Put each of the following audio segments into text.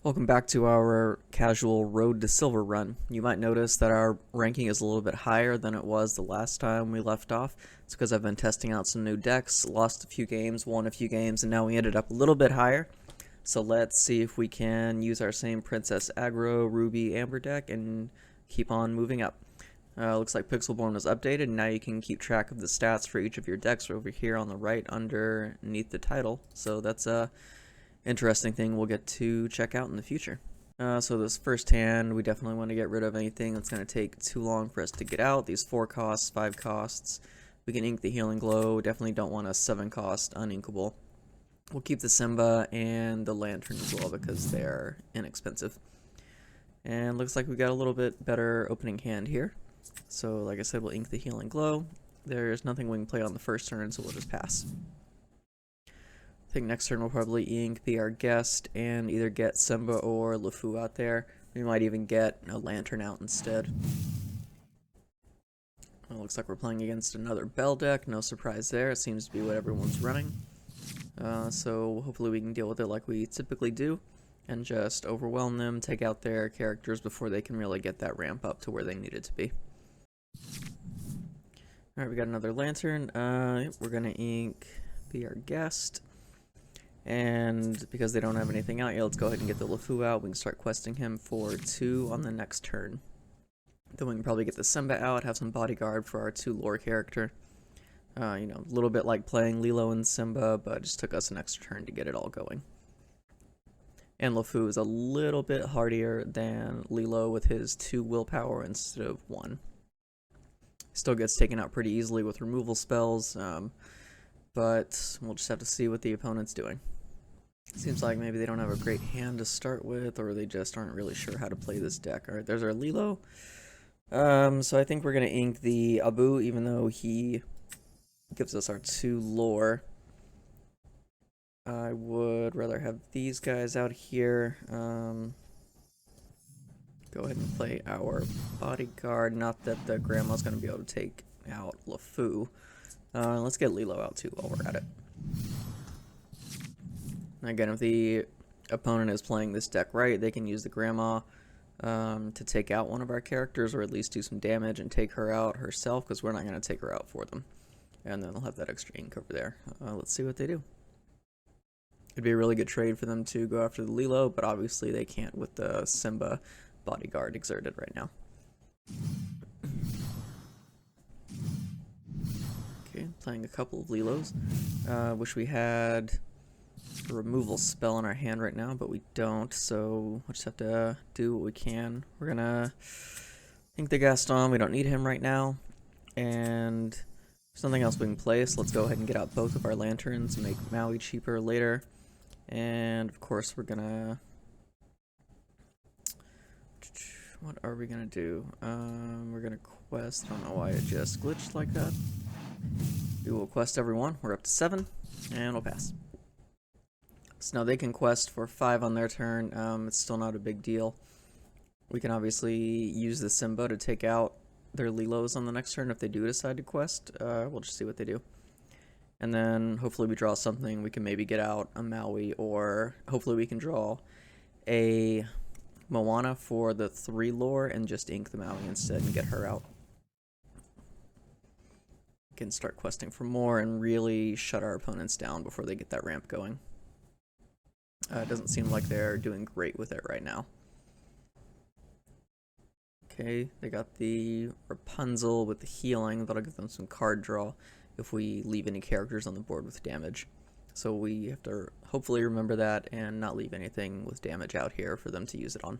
Welcome back to our casual Road to Silver run. You might notice that our ranking is a little bit higher than it was the last time we left off. It's because I've been testing out some new decks, lost a few games, won a few games, and now we ended up a little bit higher. So let's see if we can use our same Princess Aggro, Ruby, Amber deck and keep on moving up. Looks like Pixelborn was updated, and now you can keep track of the stats for each of your decks over here on the right underneath the title. So that's a interesting thing we'll get to check out in the future. So this first hand, we definitely want to get rid of anything that's going to take too long for us to get out. These 4 costs, 5 costs. We can ink the Healing Glow. Definitely don't want a 7 cost uninkable. We'll keep the Simba and the Lantern as well because they're inexpensive. And looks like we got a little bit better opening hand here. So like I said, we'll ink the Healing Glow. There's nothing we can play on the first turn, so we'll just pass. I think next turn we'll probably ink, be our guest, and either get Simba or LeFou out there. We might even get a Lantern out instead. Well, looks like we're playing against another Bell deck. No surprise there. It seems to be what everyone's running. So hopefully we can deal with it like we typically do and just overwhelm them, take out their characters before they can really get that ramp up to where they need it to be. Alright, we got another Lantern. We're going to ink, be our guest. And because they don't have anything out yet, let's go ahead and get the LeFou out. We can start questing him for 2 on the next turn. Then we can probably get the Simba out, have some bodyguard for our 2 lore character. You know, a little bit like playing Lilo and Simba, but it just took us an extra turn to get it all going. And LeFou is a little bit hardier than Lilo with his 2 willpower instead of 1. Still gets taken out pretty easily with removal spells, but we'll just have to see what the opponent's doing. Seems like maybe they don't have a great hand to start with, or they just aren't really sure how to play this deck. Alright, there's our Lilo. So I think we're going to ink the Abu, even though he gives us our 2 lore. I would rather have these guys out here. Go ahead and play our bodyguard. Not that the grandma's going to be able to take out LeFou. Let's get Lilo out too while we're at it. Again, if the opponent is playing this deck right, they can use the grandma to take out one of our characters, or at least do some damage and take her out herself, because we're not going to take her out for them. And then they'll have that extra ink over there. Let's see what they do. It'd be a really good trade for them to go after the Lilo, but obviously they can't with the Simba bodyguard exerted right now. Okay, playing a couple of Lilos. Wish we had a removal spell in our hand right now, but we don't, so we'll just have to do what we can. We're gonna ink the Gaston. We don't need him right now, and there's nothing else we can play, so let's go ahead and get out both of our Lanterns, make Maui cheaper later. And of course we're gonna... what are we gonna do? We're gonna quest. I don't know why it just glitched like that. We will quest everyone. We're up to 7, and we'll pass. So now they can quest for 5 on their turn. It's still not a big deal. We can obviously use the Simba to take out their Lilos on the next turn if they do decide to quest. We'll just see what they do. And then hopefully we draw something. We can maybe get out a Maui, or hopefully we can draw a Moana for the 3 lore and just ink the Maui instead and get her out. We can start questing for more and really shut our opponents down before they get that ramp going. It doesn't seem like they're doing great with it right now. Okay, they got the Rapunzel with the healing. That'll give them some card draw if we leave any characters on the board with damage. So we have to hopefully remember that and not leave anything with damage out here for them to use it on.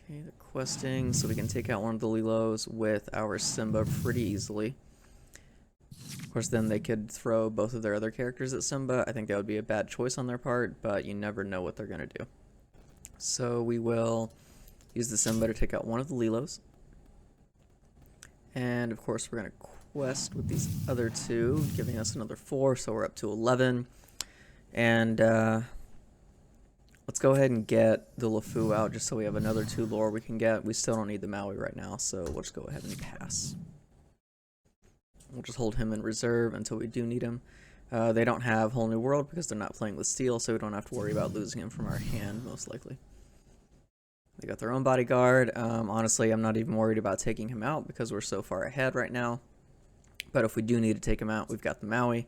Okay, they're questing, so we can take out one of the Lilos with our Simba pretty easily. Of course, then they could throw both of their other characters at Simba. I think that would be a bad choice on their part, but you never know what they're going to do. So we will use the Simba to take out one of the Lilos. And of course, we're going to quest with these other 2, giving us another 4, so we're up to 11. And let's go ahead and get the LeFou out just so we have another 2 lore we can get. We still don't need the Maui right now, so we'll just go ahead and pass. We'll just hold him in reserve until we do need him. They don't have Whole New World because they're not playing with steel, so we don't have to worry about losing him from our hand, most likely. They got their own bodyguard. Honestly, I'm not even worried about taking him out because we're so far ahead right now. But if we do need to take him out, we've got the Maui.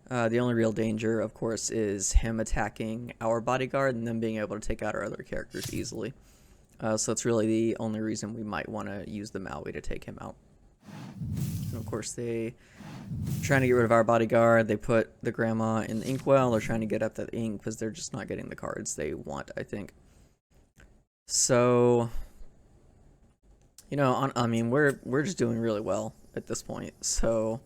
The only real danger, of course, is him attacking our bodyguard and then being able to take out our other characters easily. So that's really the only reason we might want to use the Maui to take him out. And of course, they trying to get rid of our bodyguard. They put the grandma in the inkwell. They're trying to get up that ink because they're just not getting the cards they want, I think. So, you know, I mean, we're just doing really well at this point. So,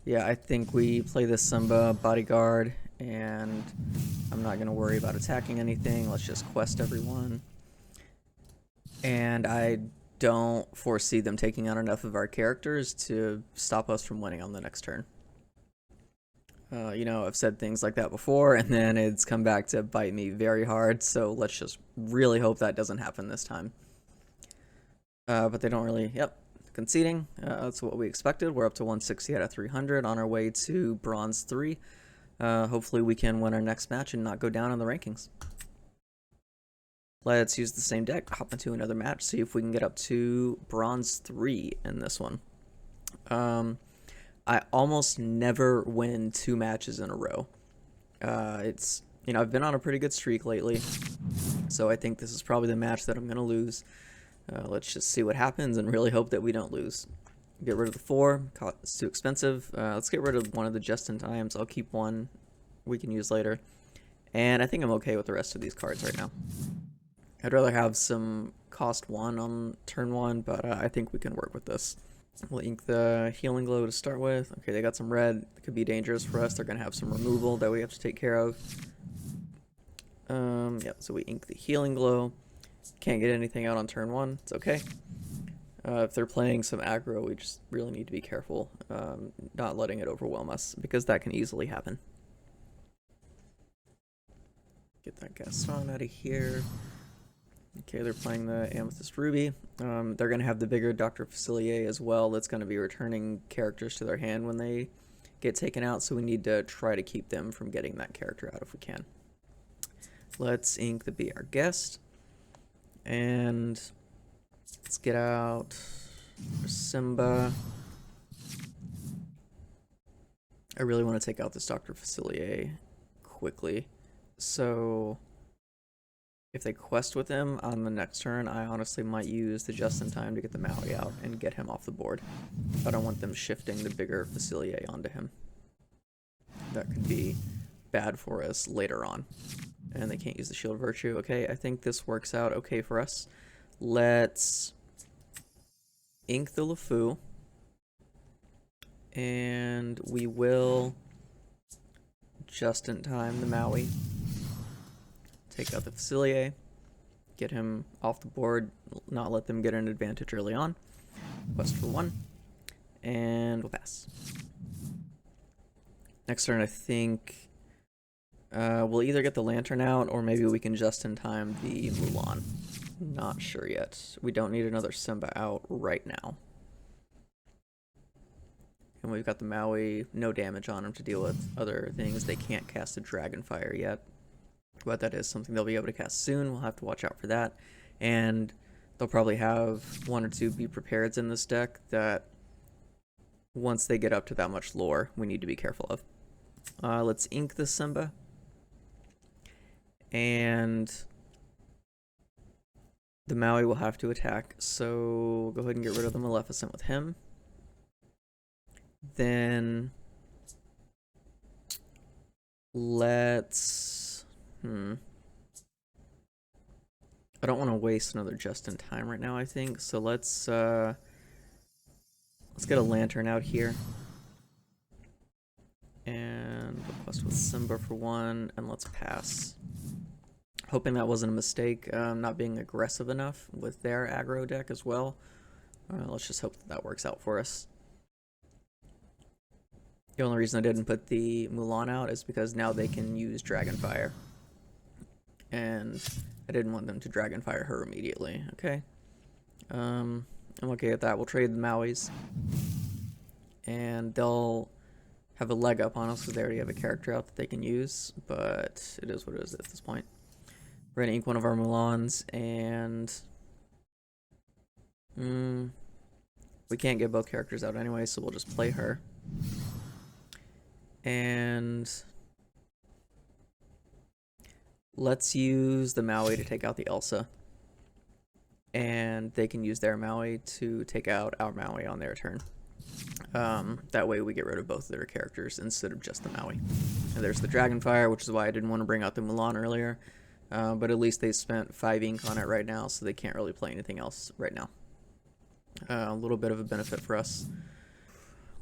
yeah, I think we play this Simba bodyguard, and I'm not going to worry about attacking anything. Let's just quest everyone. And I don't foresee them taking out enough of our characters to stop us from winning on the next turn. You know, I've said things like that before, and then it's come back to bite me very hard, so let's just really hope that doesn't happen this time. But they don't really, yep, conceding. That's what we expected. We're up to 160 out of 300 on our way to Bronze 3. Hopefully we can win our next match and not go down in the rankings. Let's use the same deck, hop into another match, see if we can get up to Bronze 3 in this one. I almost never win 2 matches in a row. It's, you know, I've been on a pretty good streak lately, so I think this is probably the match that I'm going to lose. Let's just see what happens and really hope that we don't lose. Get rid of the 4, it's too expensive. Let's get rid of one of the just-in-times. I'll keep one we can use later. And I think I'm okay with the rest of these cards right now. I'd rather have some cost 1 on turn 1, but I think we can work with this. We'll ink the Healing Glow to start with. Okay, they got some red. It could be dangerous for us. They're going to have some removal that we have to take care of. Yeah, so we ink the Healing Glow. Can't get anything out on turn 1. It's okay. If they're playing some aggro, we just really need to be careful, not letting it overwhelm us, because that can easily happen. Get that Gaston out of here. Okay, they're playing the Amethyst Ruby. They're going to have the bigger Dr. Facilier as well. That's going to be returning characters to their hand when they get taken out, so we need to try to keep them from getting that character out if we can. Let's ink the Be Our Guest. And let's get out Simba. I really want to take out this Dr. Facilier quickly. So if they quest with him on the next turn, I honestly might use the just-in-time to get the Maui out and get him off the board. I don't want them shifting the bigger Facilier onto him. That could be bad for us later on. And they can't use the Shield Virtue. Okay, I think this works out okay for us. Let's ink the LeFou. And we will just-in-time the Maui. Take out the Facilier, get him off the board, not let them get an advantage early on. Quest for 1, and we'll pass. Next turn, I think we'll either get the Lantern out, or maybe we can just-in-time the Mulan. Not sure yet. We don't need another Simba out right now. And we've got the Maui, no damage on him to deal with other things. They can't cast a Dragonfire yet. But that is something they'll be able to cast soon. We'll have to watch out for that. And they'll probably have 1 or 2 Be Prepareds in this deck that once they get up to that much lore, we need to be careful of. Let's ink the Simba. And the Maui will have to attack. So we'll go ahead and get rid of the Maleficent with him. Then let's... I don't want to waste another just-in-time right now, I think. So let's get a Lantern out here. And request with Simba for 1, and let's pass. Hoping that wasn't a mistake, not being aggressive enough with their aggro deck as well. Let's just hope that that works out for us. The only reason I didn't put the Mulan out is because now they can use Dragonfire. And I didn't want them to Dragonfire her immediately. Okay. I'm okay with that. We'll trade the Mauis. And they'll have a leg up on us because they already have a character out that they can use, but it is what it is at this point. We're going to ink one of our Mulans, and we can't get both characters out anyway, so we'll just play her. And let's use the Maui to take out the Elsa. And they can use their Maui to take out our Maui on their turn. That way we get rid of both of their characters instead of just the Maui. And there's the Dragonfire, which is why I didn't want to bring out the Mulan earlier. But at least they spent 5 ink on it right now, so they can't really play anything else right now. A little bit of a benefit for us.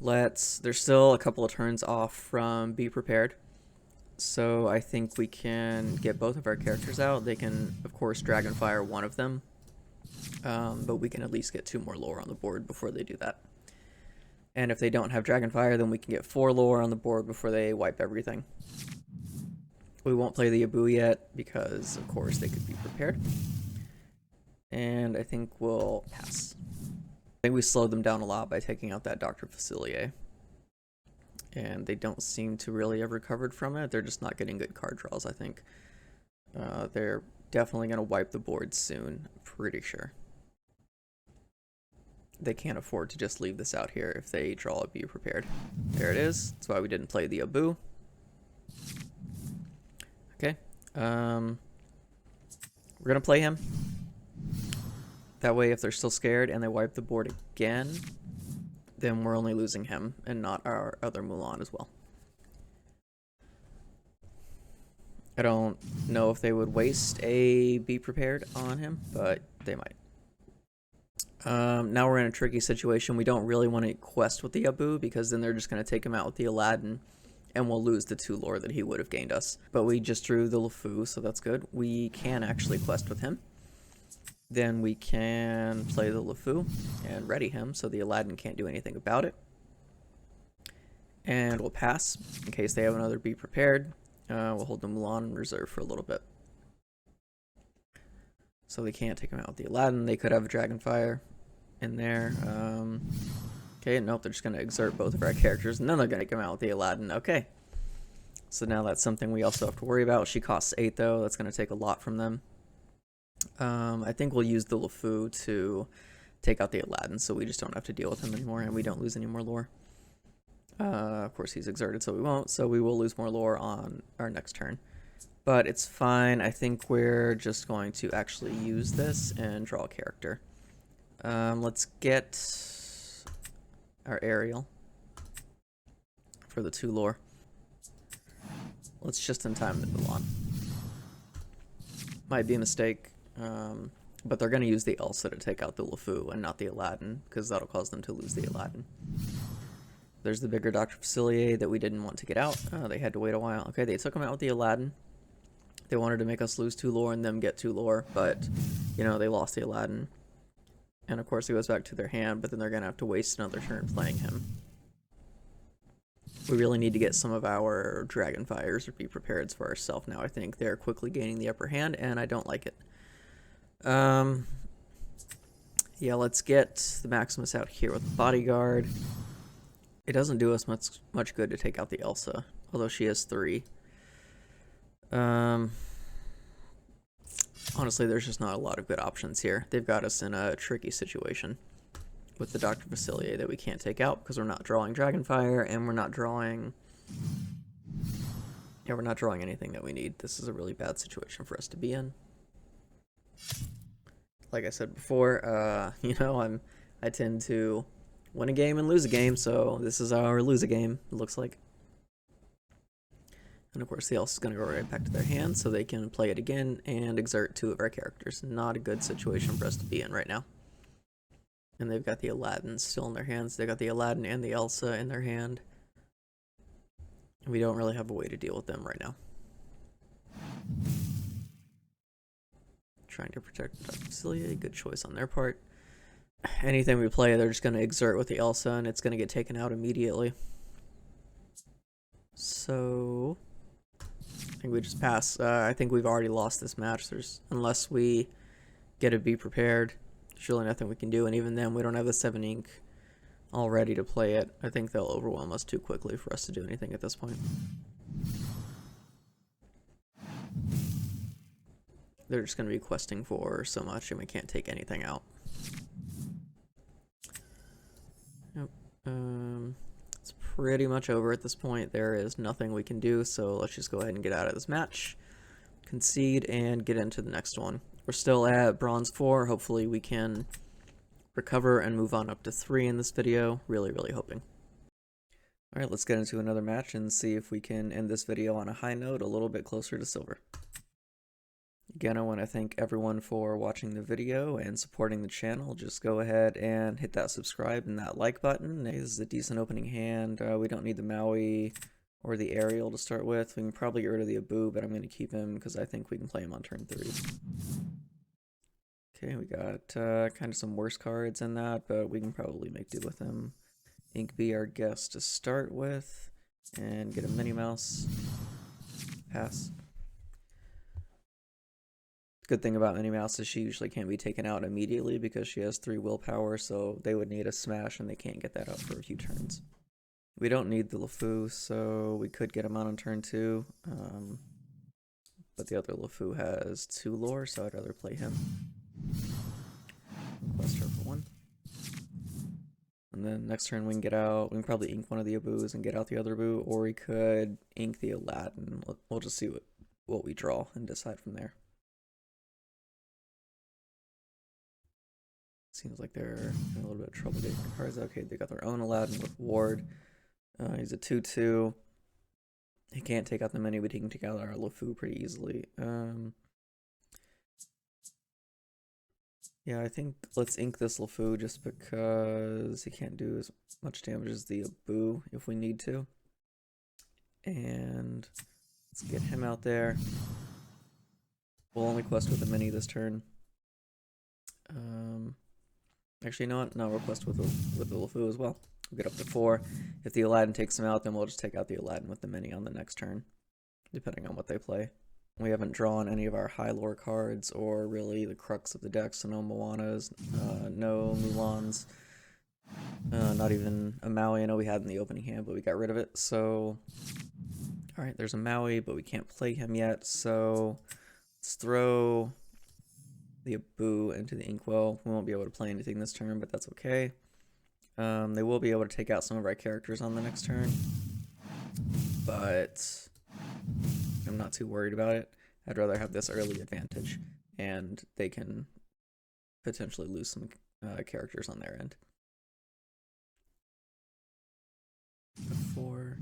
There's still a couple of turns off from Be Prepared. So I think we can get both of our characters out. They can, of course, Dragonfire one of them. But we can at least get 2 more lore on the board before they do that. And if they don't have Dragonfire, then we can get 4 lore on the board before they wipe everything. We won't play the Abu yet because, of course, they could be prepared. And I think we'll pass. I think we slowed them down a lot by taking out that Dr. Facilier. And they don't seem to really have recovered from it. They're just not getting good card draws, I think. They're definitely going to wipe the board soon, I'm pretty sure. They can't afford to just leave this out here if they draw a Be Prepared. There it is. That's why we didn't play the Abu. Okay. We're going to play him. That way, if they're still scared and they wipe the board again, then we're only losing him and not our other Mulan as well. I don't know if they would waste a Be Prepared on him, but they might. Now we're in a tricky situation. We don't really want to quest with the Abu because then they're just going to take him out with the Aladdin and we'll lose the 2 lore that he would have gained us. But we just drew the LeFou, so that's good. We can actually quest with him. Then we can play the LeFou and ready him so the Aladdin can't do anything about it. And we'll pass in case they have another Be Prepared. We'll hold the Mulan in reserve for a little bit. So they can't take him out with the Aladdin. They could have a Dragonfire in there. Okay, nope, they're just going to exert both of our characters, and then they're going to come out with the Aladdin. Okay. So now that's something we also have to worry about. She costs 8, though. That's going to take a lot from them. I think we'll use the LeFou to take out the Aladdin, so we just don't have to deal with him anymore, and we don't lose any more lore. Of course, he's exerted, so we won't. So we will lose more lore on our next turn. But it's fine. I think we're just going to actually use this and draw a character. Let's get our Ariel for the 2 lore. Let's just in time the Mulan. Might be a mistake, but they're going to use the Elsa to take out the LeFou and not the Aladdin, because that'll cause them to lose the Aladdin. There's the bigger Dr. Facilier that we didn't want to get out. They had to wait a while. Okay, they took him out with the Aladdin. They wanted to make us lose 2 lore and them get 2 lore, but, you know, they lost the Aladdin. And of course it goes back to their hand, but then they're going to have to waste another turn playing him. We really need to get some of our Dragonfires or Be Prepared for ourselves now. I think they're quickly gaining the upper hand, and I don't like it. Yeah, let's get the Maximus out here with the Bodyguard. It doesn't do us much good to take out the Elsa, although she has 3. Honestly, there's just not a lot of good options here. They've got us in a tricky situation with the Dr. Facilier that we can't take out because we're not drawing Dragonfire and we're not drawing... Yeah, we're not drawing anything that we need. This is a really bad situation for us to be in. Like I said before, you know, I tend to win a game and lose a game, so this is our lose a game, it looks like. And of course the Elsa is going to go right back to their hand so they can play it again and exert 2 of our characters. Not a good situation for us to be in right now. And they've got the Aladdin still in their hands. They've got the Aladdin and the Elsa in their hand. And we don't really have a way to deal with them right now. Trying to protect Dr. Facilier, good choice on their part. Anything we play, they're just going to exert with the Elsa and it's going to get taken out immediately. So... I think we just pass. I think we've already lost this match. Unless we get a Be Prepared, there's really nothing we can do. And even then, we don't have the 7 ink all ready to play it. I think they'll overwhelm us too quickly for us to do anything at this point. They're just going to be questing for so much, and we can't take anything out. Yep. It's pretty much over at this point. There is nothing we can do, so let's just go ahead and get out of this match, concede, and get into the next one. We're still at bronze 4. Hopefully we can recover and move on up to 3 in this video. Really, really hoping. Alright, let's get into another match and see if we can end this video on a high note, a little bit closer to silver. Again, I want to thank everyone for watching the video and supporting the channel. Just go ahead and hit that subscribe and that like button. This is a decent opening hand. We don't need the Maui or the Aerial to start with. We can probably get rid of the Abu, but I'm going to keep him because I think we can play him on turn 3. Okay, we got kind of some worse cards in that, but we can probably make do with them. Ink be our guest to start with, and get a Minnie Mouse. Pass. Good thing about Minnie Mouse is she usually can't be taken out immediately because she has 3 willpower, so they would need a smash and they can't get that out for a few turns. We don't need the LeFou, so we could get him out on turn 2, but the other LeFou has 2 lore, so I'd rather play him. Quest her for 1. And then next turn we can get out, we can probably ink one of the Abus and get out the other Abu, or we could ink the Aladdin. We'll just see what we draw and decide from there. Seems like they're in a little bit of trouble getting their cards. Okay, they got their own Aladdin with Ward. He's a 2/2. He can't take out the mini, but he can take out our LeFou pretty easily. Yeah, I think let's ink this LeFou just because he can't do as much damage as the Abu if we need to. And let's get him out there. We'll only quest with the mini this turn. Actually, you know what? No, we'll quest with the LeFou as well. We'll get up to 4. If the Aladdin takes him out, then we'll just take out the Aladdin with the mini on the next turn, depending on what they play. We haven't drawn any of our high lore cards, or really the crux of the deck, so no Moanas, no Mulans, not even a Maui. I know we had in the opening hand, but we got rid of it, so... Alright, there's a Maui, but we can't play him yet, so let's throw the Abu into the Inkwell. We won't be able to play anything this turn, but that's okay. They will be able to take out some of our characters on the next turn, but I'm not too worried about it. I'd rather have this early advantage, and they can potentially lose some characters on their end. 4.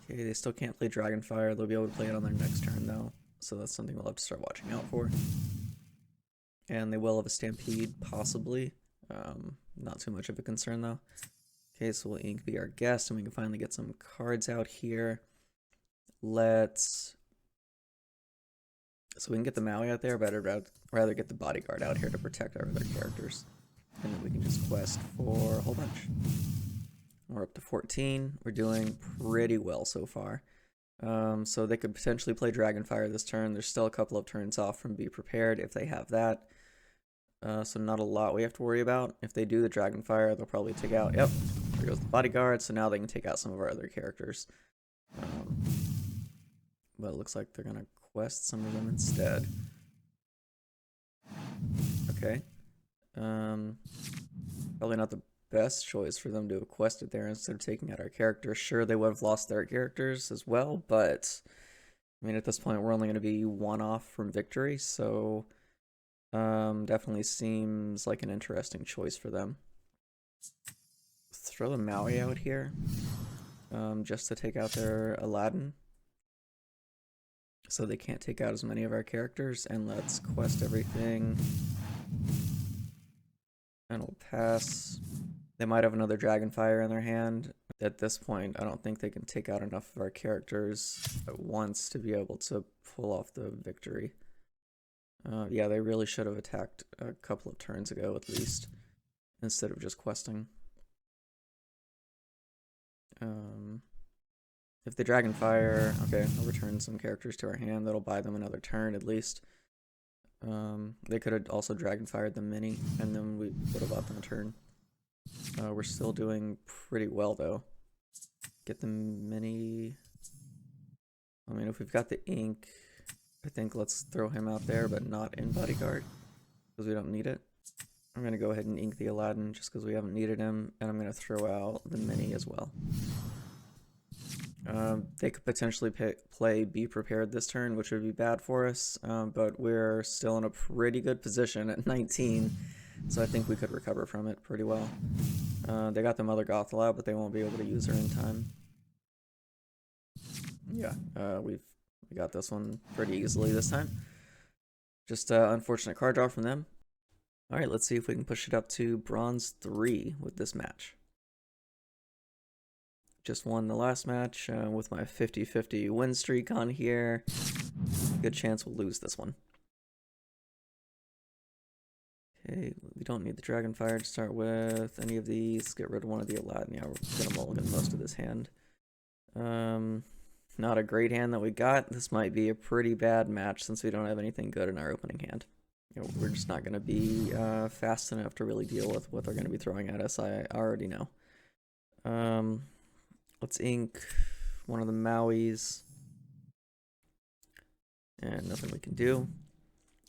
Okay, they still can't play Dragonfire. They'll be able to play it on their next turn, though, so that's something we'll have to start watching out for. And they will have a Stampede, possibly. Not too much of a concern, though. Okay, so we'll ink be our guest, and we can finally get some cards out here. So we can get the Maui out there, but I'd rather get the Bodyguard out here to protect our other characters. And then we can just quest for a whole bunch. We're up to 14. We're doing pretty well so far. So they could potentially play Dragonfire this turn. There's still a couple of turns off from Be Prepared if they have that. So not a lot we have to worry about. If they do the Dragonfire, they'll probably take out... Yep, there goes the Bodyguard, so now they can take out some of our other characters. But it looks like they're going to quest some of them instead. Okay. Probably not the best choice for them to have quested there instead of taking out our characters. Sure, they would have lost their characters as well, but... I mean, at this point, we're only going to be 1 off from victory, so... definitely seems like an interesting choice for them. Throw the Maui out here, just to take out their Aladdin, so they can't take out as many of our characters, and let's quest everything, and we'll pass. They might have another Dragonfire in their hand. At this point, I don't think they can take out enough of our characters at once to be able to pull off the victory. Yeah, they really should have attacked a couple of turns ago at least, instead of just questing. If they Dragonfire, okay, I'll return some characters to our hand. That'll buy them another turn at least. They could have also Dragonfired the mini, and then we would have bought them a turn. We're still doing pretty well though. Get the mini. I mean, if we've got the ink, I think let's throw him out there, but not in bodyguard because we don't need it. I'm gonna go ahead and ink the Aladdin just because we haven't needed him, and I'm gonna throw out the mini as well. They could potentially play Be Prepared this turn, which would be bad for us, but we're still in a pretty good position at 19, so I think we could recover from it pretty well. They got the Mother Gothel out, but they won't be able to use her in time. Yeah, we got this one pretty easily this time. Just unfortunate card draw from them. All right, let's see if we can push it up to Bronze 3 with this match. Just won the last match with my 50-50 win streak on here. Good chance we'll lose this one. Okay, we don't need the Dragonfire to start with. Any of these, get rid of one of the Aladdin. Yeah, we're gonna mulligan most of this hand. Not a great hand that we got. This might be a pretty bad match since we don't have anything good in our opening hand. You know, we're just not gonna be fast enough to really deal with what they're gonna be throwing at us. I already know. Let's ink one of the Mauis. And nothing we can do.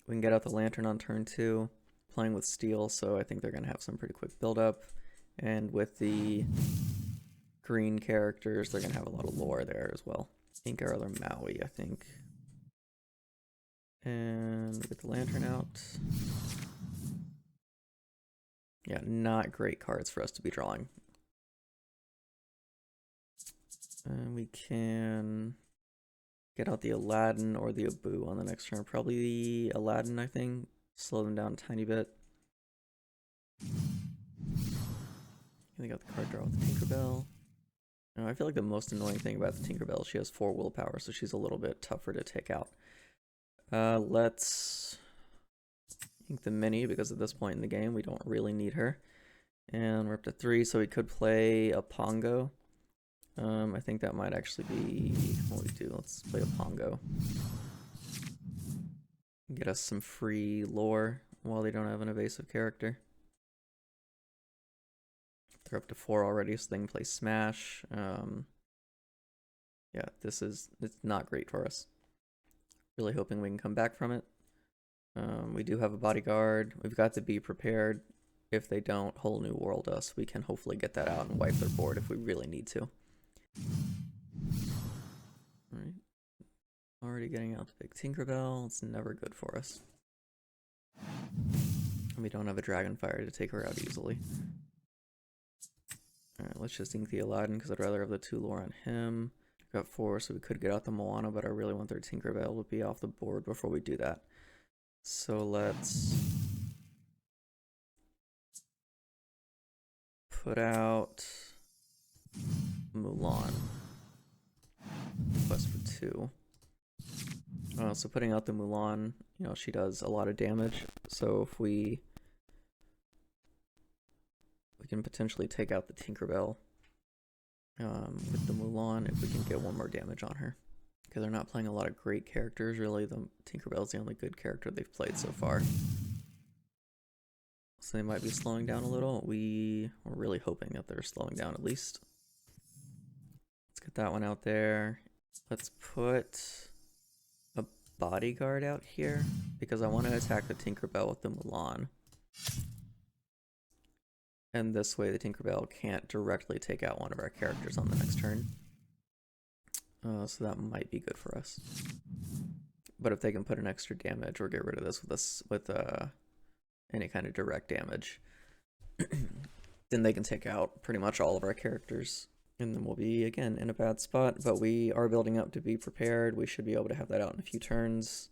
We can get out the Lantern on turn 2. Playing with steel, so I think they're going to have some pretty quick build-up. And with the green characters, they're going to have a lot of lore there as well. Ink our other Maui, I think. And get the Lantern out. Yeah, not great cards for us to be drawing. And we can get out the Aladdin or the Abu on the next turn. Probably the Aladdin, I think. Slow them down a tiny bit. They got the card draw with the Tinkerbell. I feel like the most annoying thing about the Tinkerbell is she has 4 willpower, so she's a little bit tougher to take out. Let's ink the mini, because at this point in the game we don't really need her. And we're up to 3, so we could play a Pongo. I think that might actually be what we do. Let's play a Pongo. Get us some free lore while they don't have an evasive character. They're up to 4 already, so they can play Smash. Yeah, it's not great for us. Really hoping we can come back from it. We do have a bodyguard. We've got to be prepared. If they don't whole new world us, we can hopefully get that out and wipe their board if we really need to. Alright. Already getting out the big Tinkerbell. It's never good for us. And we don't have a Dragonfire to take her out easily. Alright, let's just ink the Aladdin because I'd rather have the 2 lore on him. We've got 4, so we could get out the Moana, but I really want their Tinkerbell to be off the board before we do that. So let's put out Mulan. Quest for 2. So putting out the Mulan, you know, she does a lot of damage. So if we can potentially take out the Tinkerbell with the Mulan if we can get 1 more damage on her. Because they're not playing a lot of great characters, really. The Tinkerbell's the only good character they've played so far. So they might be slowing down a little. We're really hoping that they're slowing down at least. Let's get that one out there. Let's put a bodyguard out here because I want to attack the Tinkerbell with the Mulan. And this way the Tinkerbell can't directly take out one of our characters on the next turn. So that might be good for us. But if they can put an extra damage or get rid of this with any kind of direct damage, then they can take out pretty much all of our characters. And then we'll be, again, in a bad spot. But we are building up to be prepared. We should be able to have that out in a few turns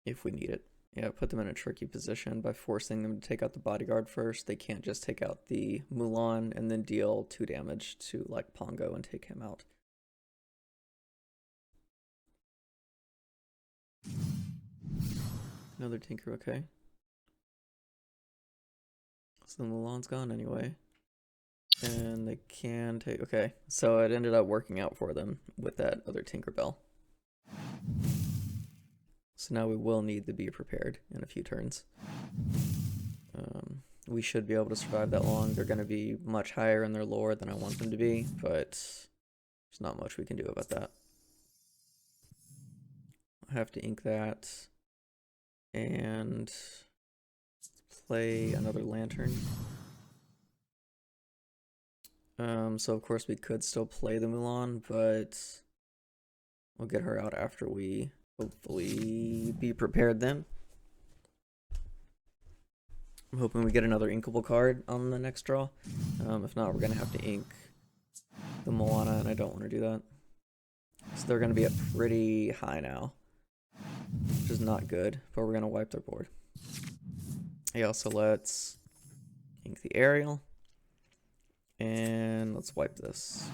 if we need it. Yeah, put them in a tricky position by forcing them to take out the bodyguard first. They can't just take out the Mulan and then deal 2 damage to, like, Pongo and take him out. Another Tinker, okay. So the Mulan's gone anyway. And they can take, okay. So it ended up working out for them with that other Tinkerbell. So now we will need to be prepared in a few turns. we should be able to survive that long. They're going to be much higher in their lore than I want them to be, but there's not much we can do about that. I have to ink that and play another lantern. So of course we could still play the Mulan, but we'll get her out after we hopefully be prepared then. I'm hoping we get another inkable card on the next draw. If not, we're going to have to ink the Moana, and I don't want to do that. So they're going to be up pretty high now, which is not good, but we're going to wipe their board. Yeah, so let's ink the Ariel, and let's wipe this.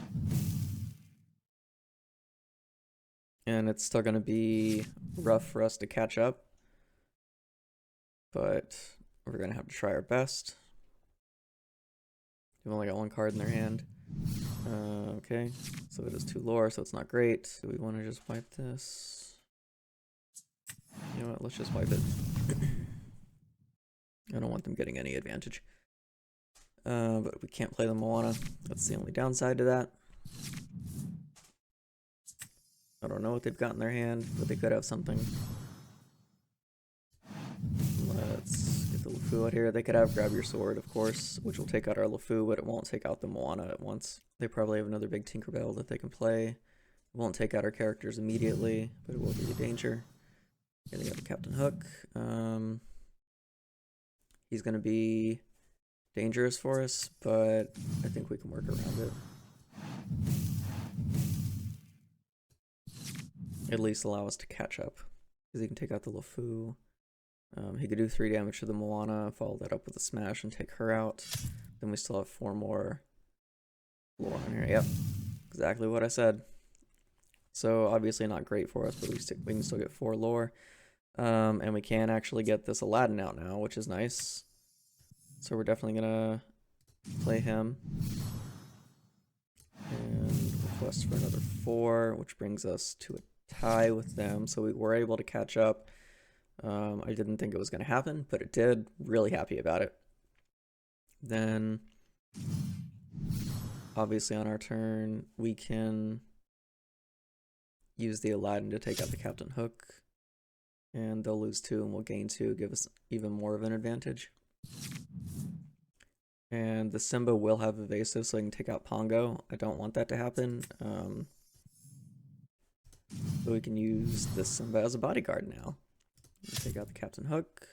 And it's still going to be rough for us to catch up, but we're going to have to try our best. They've only got one card in their hand. Okay, so it is 2 lore, so it's not great. Do we want to just wipe this? You know what, let's just wipe it. I don't want them getting any advantage. But we can't play the Moana. That's the only downside to that. I don't know what they've got in their hand, but they could have something. Let's get the LeFou out here. They could have Grab Your Sword, of course, which will take out our LeFou, but it won't take out the Moana at once. They probably have another big Tinkerbell that they can play. It won't take out our characters immediately, but it will be a danger. Here they got the Captain Hook. He's going to be dangerous for us, but I think we can work around it. At least allow us to catch up, because he can take out the LeFou. He could do 3 damage to the Moana, follow that up with a smash and take her out. Then we still have 4 more lore on here. Yep, exactly what I said. So obviously not great for us, but we can still get 4 lore. And we can actually get this Aladdin out now, which is nice. So we're definitely gonna play him. And request for another 4, which brings us to a tie with them. So we were able to catch up. I didn't think it was going to happen, but it did. Really happy about it. Then, obviously on our turn, we can use the Aladdin to take out the Captain Hook. And they'll lose 2 and we'll gain 2, give us even more of an advantage. And the Simba will have evasive, so I can take out Pongo. I don't want that to happen. So we can use the Simba as a bodyguard now. Take out the Captain Hook,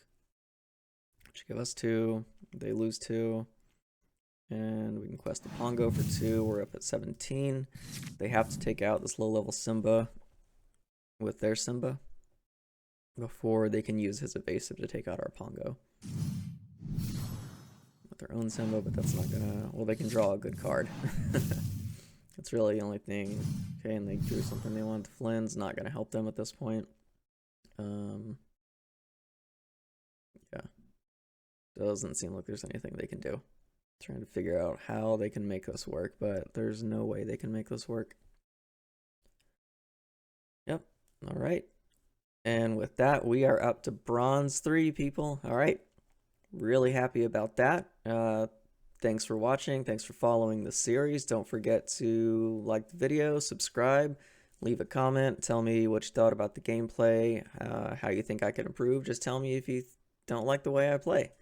which give us 2. They lose 2. And we can quest the Pongo for 2. We're up at 17. They have to take out this low-level Simba with their Simba before they can use his evasive to take out our Pongo. With their own Simba, but that's not gonna... Well, they can draw a good card. That's really the only thing. Okay, and they drew something they wanted to Flynn's. Not gonna help them at this point. Yeah. Doesn't seem like there's anything they can do. Trying to figure out how they can make this work, but there's no way they can make this work. Yep. All right. And with that, we are up to bronze 3, people. All right. Really happy about that. Thanks for watching. Thanks for following the series. Don't forget to like the video, subscribe, leave a comment. Tell me what you thought about the gameplay, how you think I could improve. Just tell me if you don't like the way I play.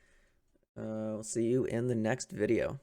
I'll see you in the next video.